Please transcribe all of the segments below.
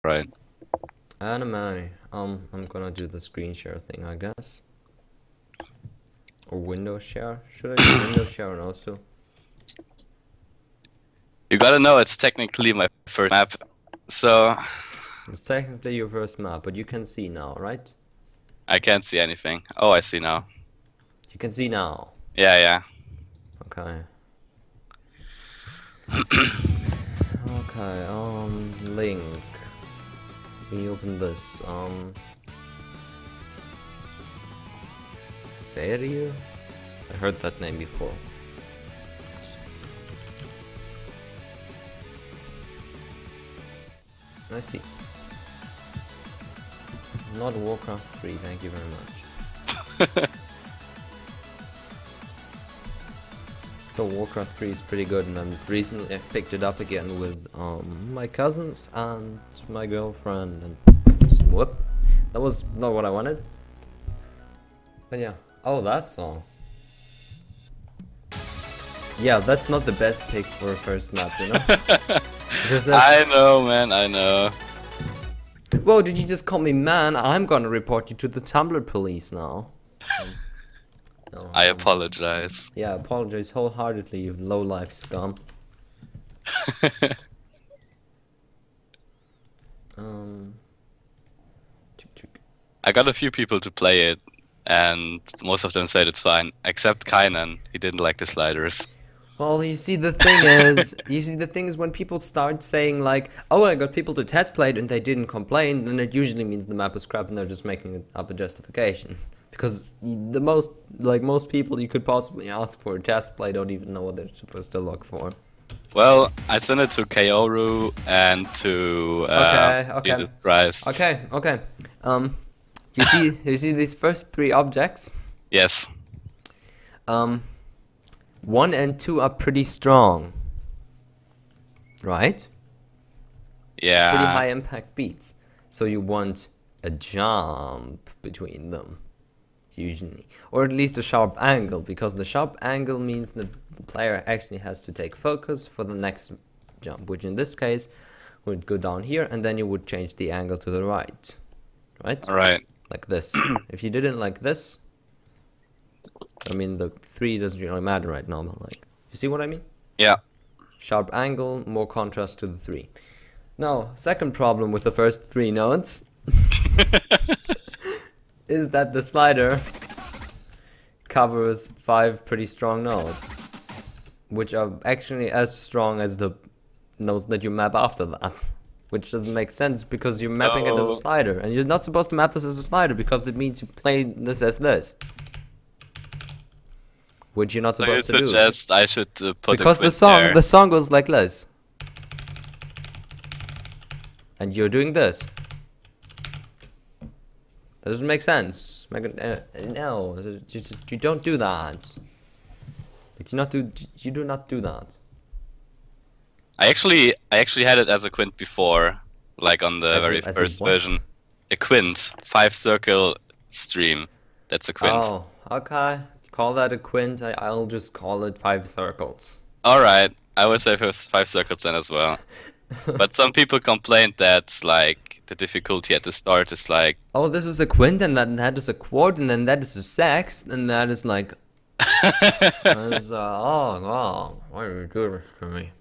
Right. Anime. I'm gonna do the screen share thing, I guess. Or window share. Should I do window share and also? You gotta know it's technically my first map, so It's technically your first map, but you can see now, right? I can't see anything. Oh, I see now. You can see now. Yeah, yeah. Okay. Okay, link. We open this, Seiryu? I heard that name before. I see. Not Warcraft 3, thank you very much. So Warcraft 3 is pretty good, and then recently I picked it up again with my cousins and my girlfriend, and whoop, that was not what I wanted. But yeah, oh, that song. Yeah, that's not the best pick for a first map, you know? Because I know, man, I know. Whoa, did you just call me man? I'm gonna report you to the Tumblr police now. No, I apologize. yeah, I apologize wholeheartedly, you low-life scum. I got a few people to play it, and most of them said it's fine, except Kainan. He didn't like the sliders. Well, you see, the thing is when people start saying like, oh, I got people to test play it and they didn't complain, then it usually means the map is crap and they're just making up a justification. Because most people you could possibly ask for a test play don't even know what they're supposed to look for. Well, I sent it to Kaoru and to Okay. Price. Okay. You see these first three objects? Yes. 1 and 2 are pretty strong, right? Yeah. Pretty high impact beats. So you want a jump between them, usually. Or at least a sharp angle, because the sharp angle means the player actually has to take focus for the next jump, which in this case would go down here, and then you would change the angle to the right. Right? Alright. Like this. If you didn't like this, I mean, the 3 doesn't really matter right now, but like, you see what I mean? Yeah. Sharp angle, more contrast to the 3. Now, second problem with the first 3 notes is that the slider covers 5 pretty strong notes, which are actually as strong as the notes that you map after that. Which doesn't make sense because you're mapping it as a slider, and you're not supposed to map this as a slider because it means you play this as this. Which you're not supposed to do. I should put because the song goes like this, and you're doing this. That doesn't make sense. No, you don't do that. Like you do not do that. I actually had it as a quint before, like on the very first version. A quint, 5-circle stream. That's a quint. Oh, okay. Call that a quint. I'll just call it 5 circles. Alright, I would say 5 circles then as well. But some people complained that like the difficulty at the start is like, oh, this is a quint, and then that is a quart, and then that is a sext, and that is like, oh wow, why are you doing this to me?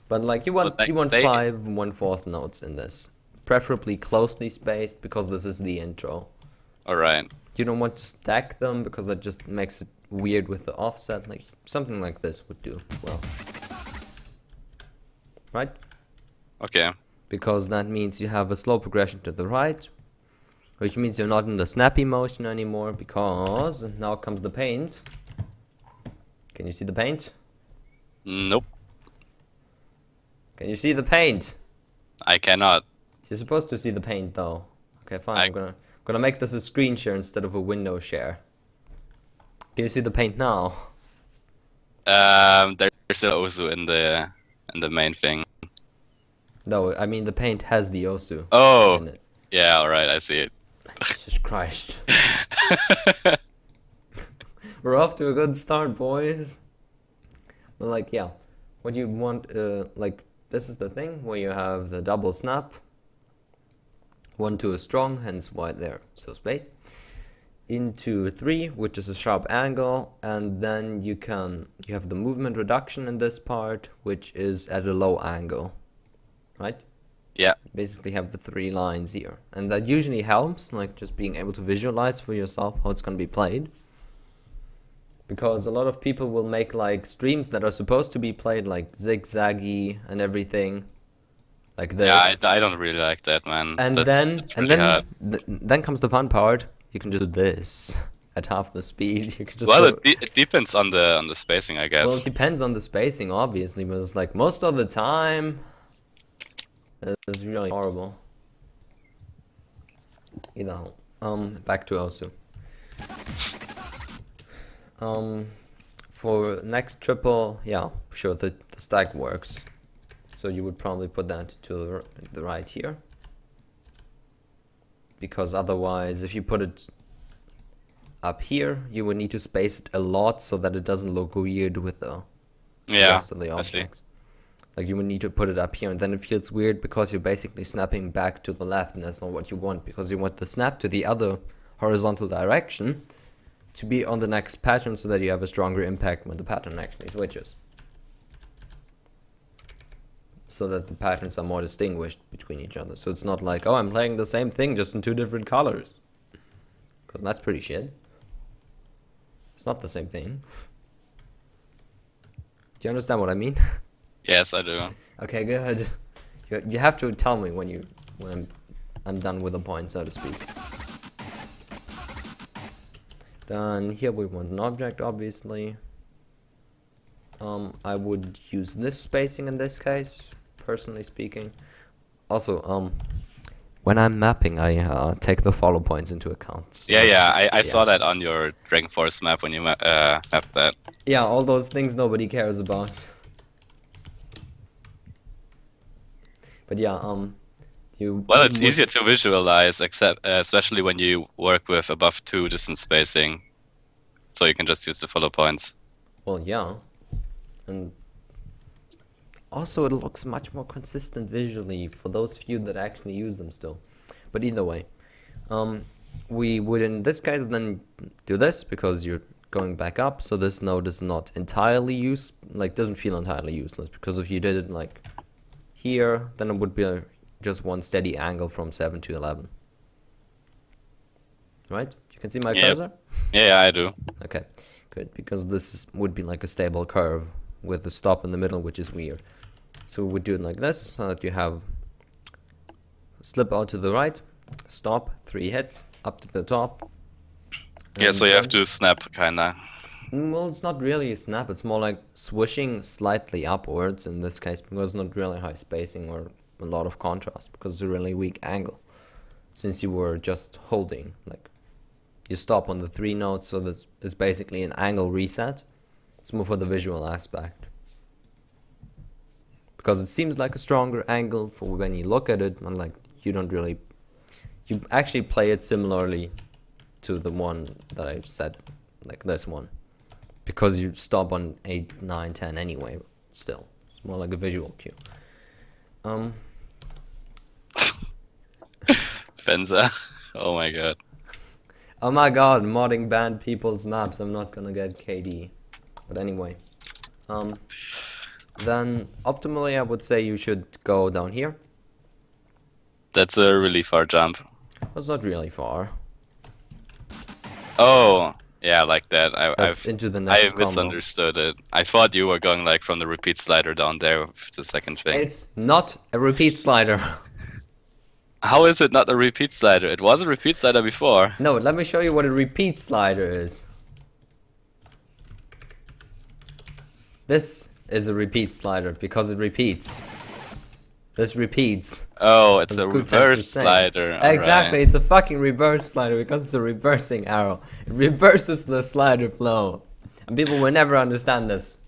But like you want 5 1/4 notes in this, preferably closely spaced because this is the intro. Alright. You don't want to stack them because that just makes it weird with the offset. Like something like this would do well, right? Okay. Because that means you have a slow progression to the right, which means you're not in the snappy motion anymore. Because now comes the paint. Can you see the paint? Nope. Can you see the paint? I cannot. You're supposed to see the paint though. Okay, fine. I'm gonna make this a screen share instead of a window share. Can you see the paint now? There's also in the main thing. No, I mean the paint has the Osu in it. Yeah, alright, I see it. Jesus Christ. We're off to a good start, boys. But like, yeah, what you want, like, this is the thing where you have the double snap, 1, 2 is strong, hence why they're so spaced. Into 3, which is a sharp angle, and then you have the movement reduction in this part, which is at a low angle, right? Yeah. Basically have the 3 lines here, and that usually helps, like just being able to visualize for yourself how it's going to be played. Because a lot of people will make like streams that are supposed to be played like zigzaggy and everything, like this. Yeah, I don't really like that, man. And then comes the fun part. You can just do this at half the speed. You can just it depends on the spacing, I guess. Well, it depends on the spacing, obviously, but it's like most of the time, it's really horrible. You know. Back to Osu. For next triple, yeah, sure, the stack works. So you would probably put that to the right here. Because otherwise, if you put it up here, you would need to space it a lot so that it doesn't look weird with the rest of the objects. Like you would need to put it up here, and then it feels weird because you're basically snapping back to the left, and that's not what you want, because you want the snap to the other horizontal direction to be on the next pattern so that you have a stronger impact when the pattern actually switches. So that the patterns are more distinguished between each other. So it's not like, oh, I'm playing the same thing just in 2 different colors. Because that's pretty shit. It's not the same thing. Do you understand what I mean? Yes, I do. Okay, good. You have to tell me when I'm done with the point, so to speak. Then here we want an object, obviously. I would use this spacing in this case, personally speaking. Also, when I'm mapping, I take the follow points into account. So I saw that on your Dragon Force map when you mapped that. Yeah, all those things nobody cares about. But yeah, well, it's easier to visualize, especially when you work with above 2 distance spacing, so you can just use the follow points. Well, yeah, and also it looks much more consistent visually for those few that actually use them still. But either way, we would in this case then do this because you're going back up, so this node is not entirely doesn't feel entirely useless, because if you did it like here, then it would be just one steady angle from 7 to 11. Right? You can see my cursor? Yeah, I do. Okay, good, because this would be like a stable curve with a stop in the middle, which is weird. So we would do it like this, so that you have slip out to the right, stop, 3 hits, up to the top. Yeah, so you have to snap, kinda. Well, it's not really a snap, it's more like swishing slightly upwards in this case, because it's not really high spacing or a lot of contrast, because it's a really weak angle. Since you were just holding, like, you stop on the 3 notes, so this is basically an angle reset. It's more for the visual aspect. Because it seems like a stronger angle for when you look at it, and like, you actually play it similarly to the one that I said, like this one. Because you stop on 8, 9, 10 anyway, but still. It's more like a visual cue. Fenza. Oh my god. Oh my god, modding banned people's maps. I'm not gonna get KD. But anyway. Then, optimally, I would say you should go down here. That's a really far jump. That's not really far. Oh, yeah, like that. That's into the next combo. I misunderstood it. I thought you were going like from the repeat slider down there with the second thing. It's not a repeat slider. How is it not a repeat slider? It was a repeat slider before. No, let me show you what a repeat slider is. This is a repeat slider because it repeats. This repeats. Oh, it's a reverse slider. Exactly, it's a fucking reverse slider because it's a reversing arrow. It reverses the slider flow. And people will never understand this.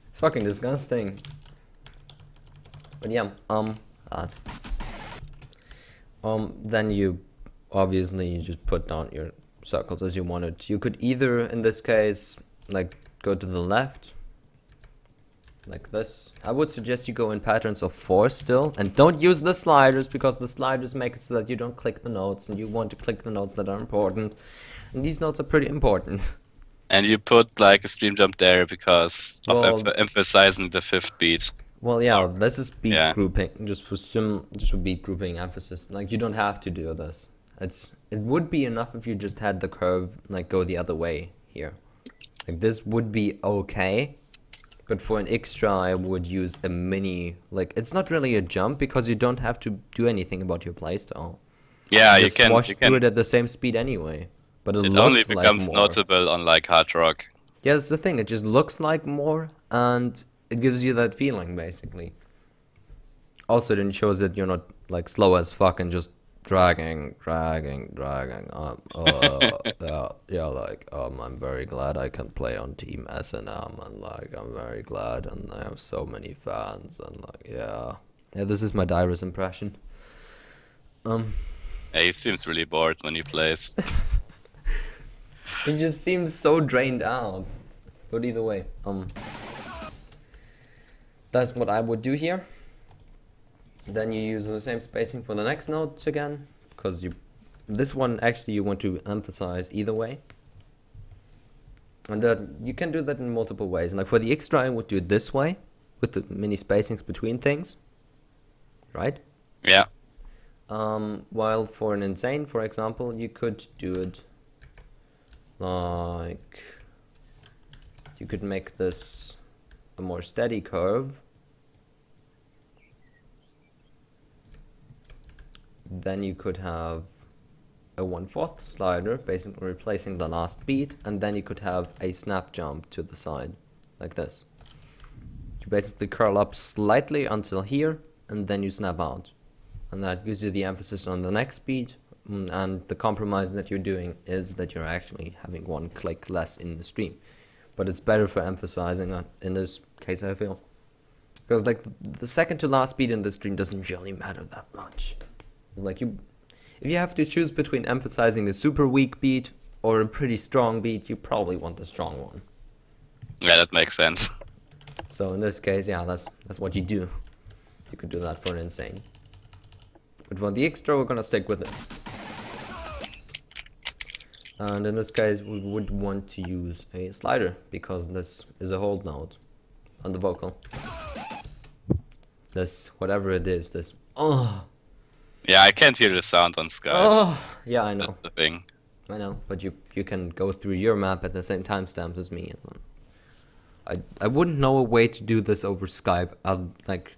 It's fucking disgusting. But yeah, that. Then you obviously just put down your circles as you wanted. You could either, in this case, like go to the left like this. I would suggest you go in patterns of 4 still, and don't use the sliders, because the sliders make it so that you don't click the notes, and you want to click the notes that are important, and these notes are pretty important. And you put like a stream jump there because of emphasizing the 5th beat. Well, yeah, this is beat grouping, just for beat grouping emphasis. Like, you don't have to do this. It would be enough if you just had the curve like go the other way here. Like, this would be okay, but for an extra I would use a mini, like, it's not really a jump because you don't have to do anything about your playstyle. Yeah, you can swash through it at the same speed anyway. But it looks only like becomes more. notable on like hard rock. Yeah, that's the thing. It just looks like more, and it gives you that feeling basically. Also, then shows that you're not like slow as fuck and just dragging. I'm very glad I can play on Team S&M, and like I'm very glad, and I have so many fans, and like yeah, this is my Dyrus impression. Yeah, he seems really bored when he plays. He just seems so drained out. But either way, that's what I would do here. Then you use the same spacing for the next notes again, because this one actually you want to emphasize either way. And you can do that in multiple ways. Like for the extra, I would do it this way, with the mini spacings between things, right? Yeah. While for an insane, for example, you could do it like, you could make this a more steady curve. Then you could have a 1/4 slider, basically replacing the last beat, and then you could have a snap jump to the side, like this. You basically curl up slightly until here, and then you snap out. And that gives you the emphasis on the next beat, and the compromise that you're doing is that you're actually having 1 click less in the stream. But it's better for emphasizing in this case, I feel. Because like the second to last beat in the stream doesn't really matter that much. It's like if you have to choose between emphasizing a super weak beat or a pretty strong beat, you probably want the strong one. Yeah, that makes sense. So in this case, yeah, that's what you do. You could do that for an insane. But for the extra, we're gonna stick with this. And in this case, we would want to use a slider, because this is a hold note on the vocal. This, whatever it is, this, oh. Yeah, I can't hear the sound on Sky. Oh, yeah, I know. That's the thing. I know, but you can go through your map at the same timestamps as me. I wouldn't know a way to do this over Skype, like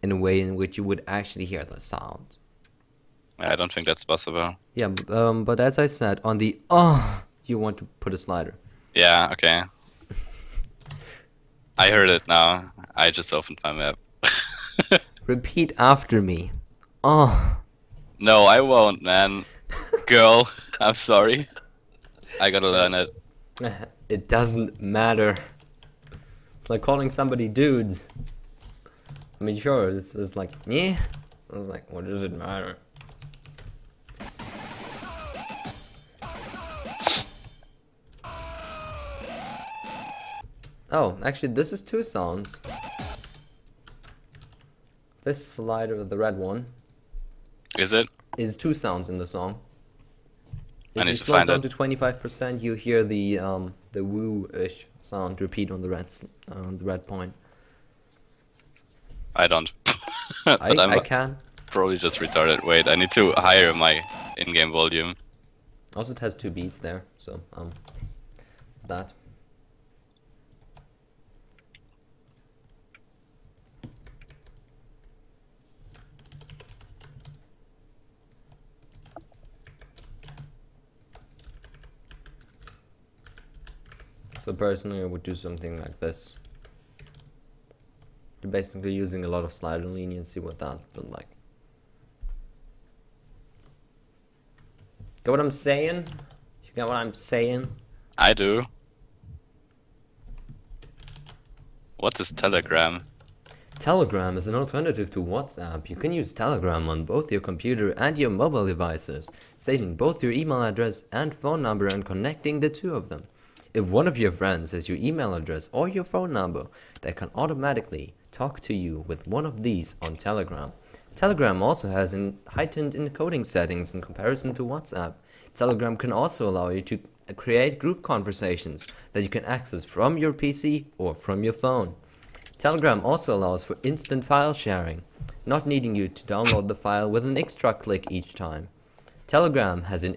in a way in which you would actually hear the sound. I don't think that's possible. Yeah, but as I said, on the you want to put a slider. Yeah, okay. I heard it now. I just opened my map. Repeat after me. Oh. No, I won't, man. Girl, I'm sorry. I gotta learn it. It doesn't matter. It's like calling somebody dudes. I mean, sure, it's like, yeah. I was like, what does it matter? Oh, actually, this is 2 sounds. This slider, the red one, is it? Is 2 sounds in the song. If you slow it down to 25%, you hear the woo-ish sound repeat on the red point. I don't. I can. Probably just retarded. Wait, I need to higher my in-game volume. Also, it has 2 beats there, so it's that. So personally, I would do something like this. You're basically using a lot of slider leniency with that, but like, get what I'm saying? You get what I'm saying? I do. What is Telegram? Telegram is an alternative to WhatsApp. You can use Telegram on both your computer and your mobile devices, saving both your email address and phone number and connecting the 2 of them. If one of your friends has your email address or your phone number, they can automatically talk to you with one of these on Telegram. Telegram also has heightened encoding settings in comparison to WhatsApp. Telegram can also allow you to create group conversations that you can access from your PC or from your phone. Telegram also allows for instant file sharing, not needing you to download the file with an extra click each time. Telegram has an